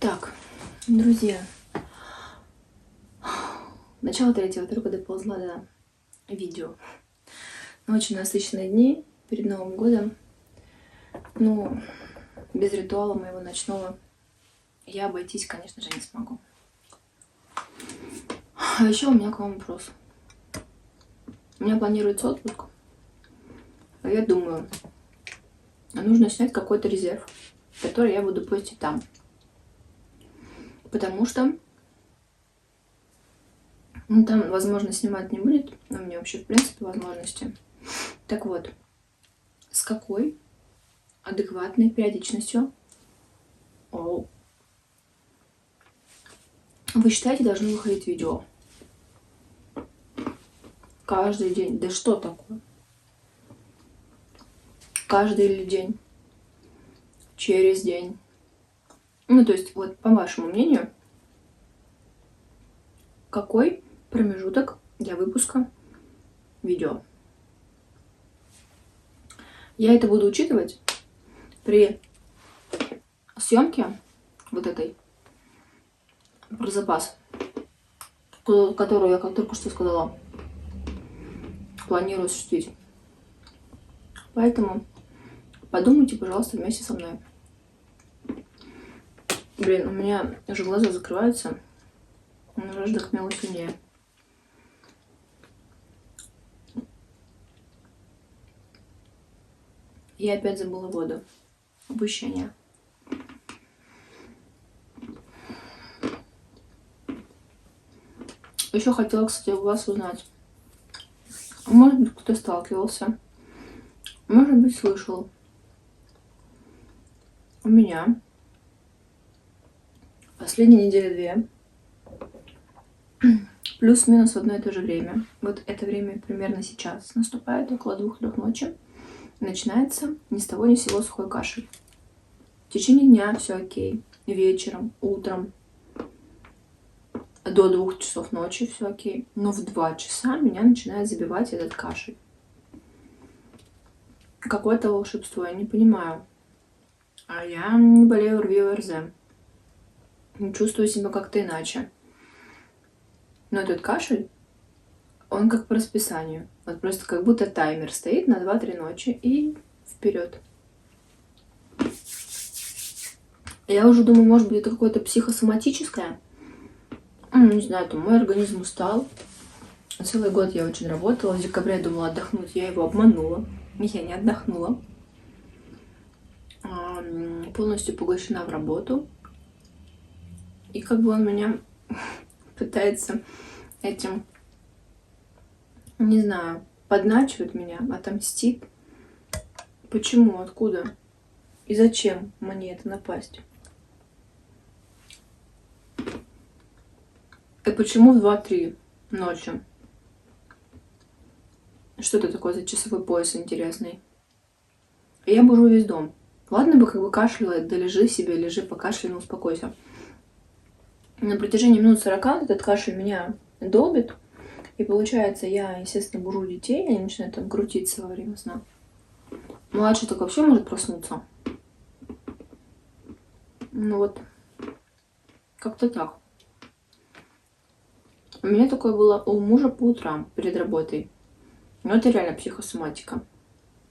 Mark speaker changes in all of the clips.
Speaker 1: Так, друзья, начало третьего только доползла до видео. Очень насыщенные дни перед Новым годом. Ну, без ритуала моего ночного я обойтись, конечно же, не смогу. А еще у меня к вам вопрос. У меня планируется отпуск. А я думаю, нужно снять какой-то резерв, который я буду постить там. Потому что там, возможно, снимать не будет. Но у меня вообще, в принципе, возможности. Так вот, с какой адекватной периодичностью вы считаете, должны выходить видео? Каждый день. Да что такое? Каждый или день? Через день? Ну, то есть, вот, по вашему мнению, какой промежуток для выпуска видео? Я это буду учитывать при съемке вот этой про запас, которую я, как только что сказала, планирую осуществить. Поэтому подумайте, пожалуйста, вместе со мной. Блин, у меня уже глаза закрываются, но жажда к мелу сильнее. Я опять забыла воду. Упущение. Еще хотела, кстати, у вас узнать. Может быть, кто сталкивался. Может быть, слышал. У меня последние недели 2 плюс-минус в одно и то же время. Вот это время примерно сейчас наступает, около 2-3 ночи. Начинается ни с того ни с сего сухой кашель. В течение дня все окей. Вечером, утром, до 2 часов ночи все окей. Но в 2 часа меня начинает забивать этот кашель. Какое-то волшебство, я не понимаю. А я не болею РВИ и ОРЗ. Не чувствую себя как-то иначе. Но этот кашель, он как по расписанию. Вот просто как будто таймер стоит на 2-3 ночи и вперед. Я уже думаю, может быть, это какое-то психосоматическое. Не знаю, там мой организм устал. Целый год я очень работала. В декабре я думала отдохнуть. Я его обманула. Я не отдохнула. Полностью поглощена в работу. И как бы он меня пытается этим, не знаю, подначивает меня, отомстит. Почему? Откуда? И зачем мне это напасть? И почему в 2-3 ночи? Что это такое за часовой пояс интересный? Я бужу весь дом. Ладно бы как бы кашляла, да лежи себе, лежи, покашляй, ну успокойся. На протяжении минут 40 этот кашель меня долбит. И получается, я, естественно, бужу детей, они начинают там крутиться во время сна. Младший так вообще может проснуться. Ну вот, как-то так. У меня такое было у мужа по утрам перед работой. Но это реально психосоматика.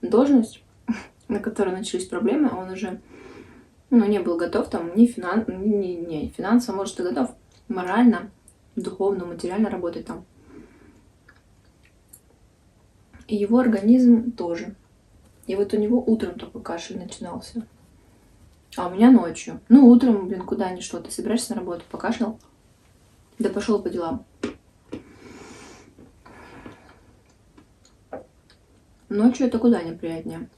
Speaker 1: Должность, на которой начались проблемы, он уже не был готов там не финансово, может, и готов морально, духовно, материально работать там. И его организм тоже. И вот у него утром только кашель начинался. А у меня ночью. Ну, утром, блин, куда ни шло. Ты собираешься на работу, покашлял? Да пошел по делам. Ночью это куда неприятнее.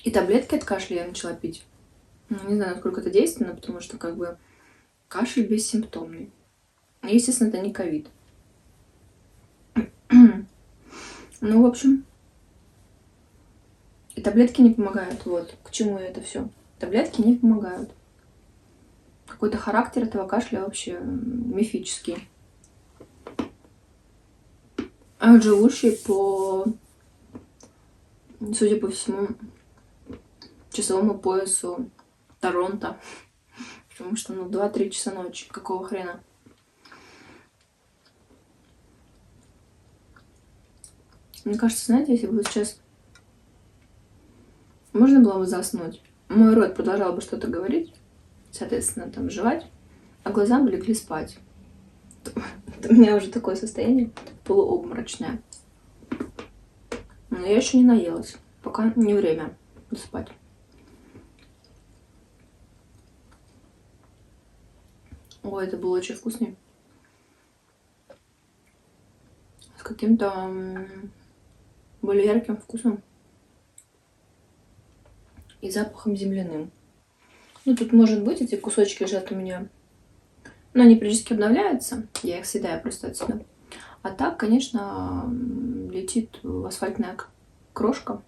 Speaker 1: И таблетки от кашля я начала пить. Не знаю, насколько это действенно, потому что как бы кашель бессимптомный. Естественно, это не ковид. Ну, в общем, и таблетки не помогают. Вот к чему это все. Таблетки не помогают. Какой-то характер этого кашля вообще мифический. А он живущий по, судя по всему, часовому поясу Торонто. Потому что, 2-3 часа ночи. Какого хрена? Мне кажется, знаете, если бы сейчас можно было бы заснуть, мой рот продолжал бы что-то говорить, соответственно, там жевать, а глаза бы легли спать. У меня уже такое состояние полуобморочное. Но я еще не наелась. Пока не время спать. Ой, это было очень вкусно. С каким-то более ярким вкусом. И запахом земляным. Тут может быть, эти кусочки лежат у меня. Но они периодически обновляются. Я их съедаю просто отсюда. А так, конечно, летит асфальтная крошка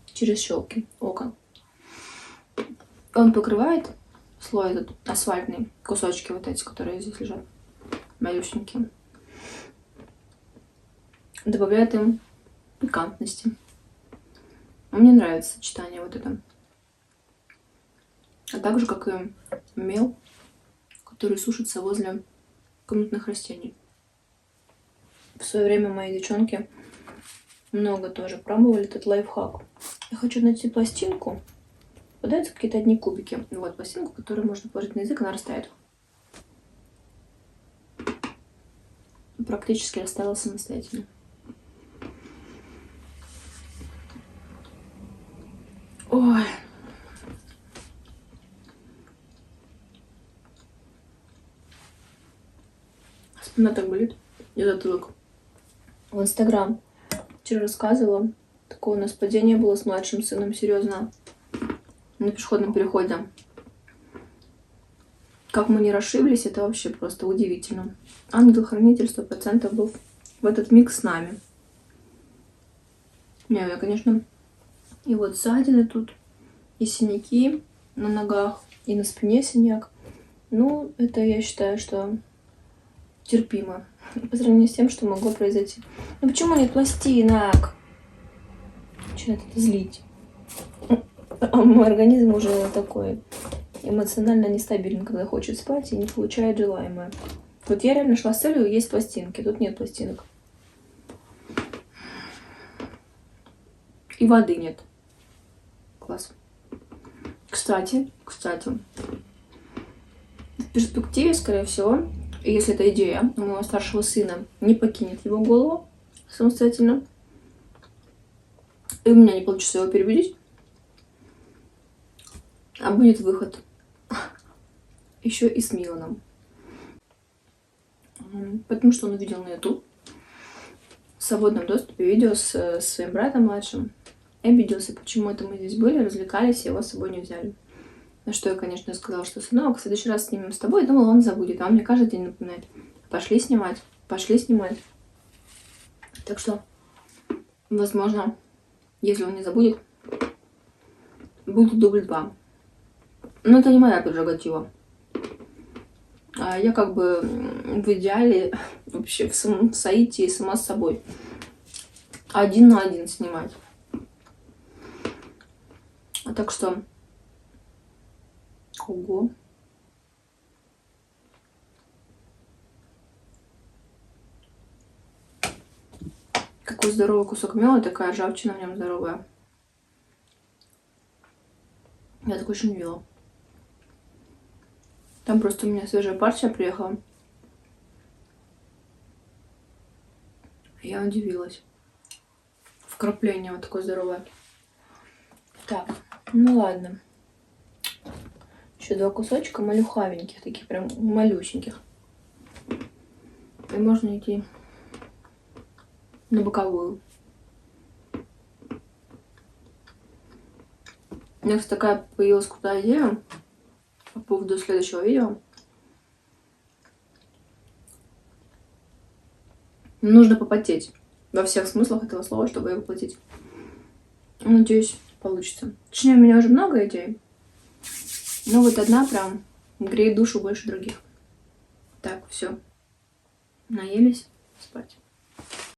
Speaker 1: через щелки окон. Он покрывает слой этот асфальтный, кусочки вот эти, которые здесь лежат, малюсенькие. Добавляет им пикантности. Мне нравится сочетание вот это. А также, как и мел, который сушится возле комнатных растений. В свое время мои девчонки много тоже пробовали этот лайфхак. Я хочу найти пластинку. Попадаются какие-то одни кубики. Вот пластинку, которую можно положить на язык, она растает. Практически растаяла самостоятельно. Ой. Спина так болит. И затылок. В Инстаграм вчера рассказывала. Такое у нас падение было с младшим сыном. Серьезно. На пешеходном переходе. Как мы не расшиблись, это вообще просто удивительно. Ангел-хранитель 100% был в этот миг с нами. Не, я, конечно, и вот ссадины тут, и синяки на ногах, и на спине синяк. Это я считаю, что терпимо по сравнению с тем, что могло произойти. Почему нет пластинок? Начинает это злить. А мой организм уже такой эмоционально нестабилен, когда хочет спать и не получает желаемое. Вот я реально шла с целью есть пластинки. Тут нет пластинок. И воды нет. Класс. Кстати, в перспективе, скорее всего, если эта идея у моего старшего сына не покинет его голову самостоятельно, и у меня не получится его переубедить, а будет выход еще и с Миланом. Потому что он увидел на YouTube в свободном доступе видео с своим братом младшим и обиделся, почему это мы здесь были, развлекались, и его с собой не взяли. На что я, конечно, сказала, что сынок, в следующий раз снимем с тобой. Думала, он забудет, а он мне каждый день напоминает. Пошли снимать. Так что, возможно, если он не забудет, будет дубль 2. Но это не моя прерогатива. Я как бы в идеале вообще в соитии сама с собой. 1 на 1 снимать. Так что... Ого. Какой здоровый кусок мела, такая ржавчина в нем здоровая. Я так очень любила. Там просто у меня свежая партия приехала. Я удивилась. Вкрапление вот такое здоровое. Так, ладно. Еще 2 кусочка малюхавеньких, таких прям малюсеньких. И можно идти на боковую. У меня, кстати, такая появилась крутая идея по поводу следующего видео. Нужно попотеть во всех смыслах этого слова, чтобы его воплотить. Надеюсь, получится. Точнее, у меня уже много идей. Но вот одна прям греет душу больше других. Так, все. Наелись, спать.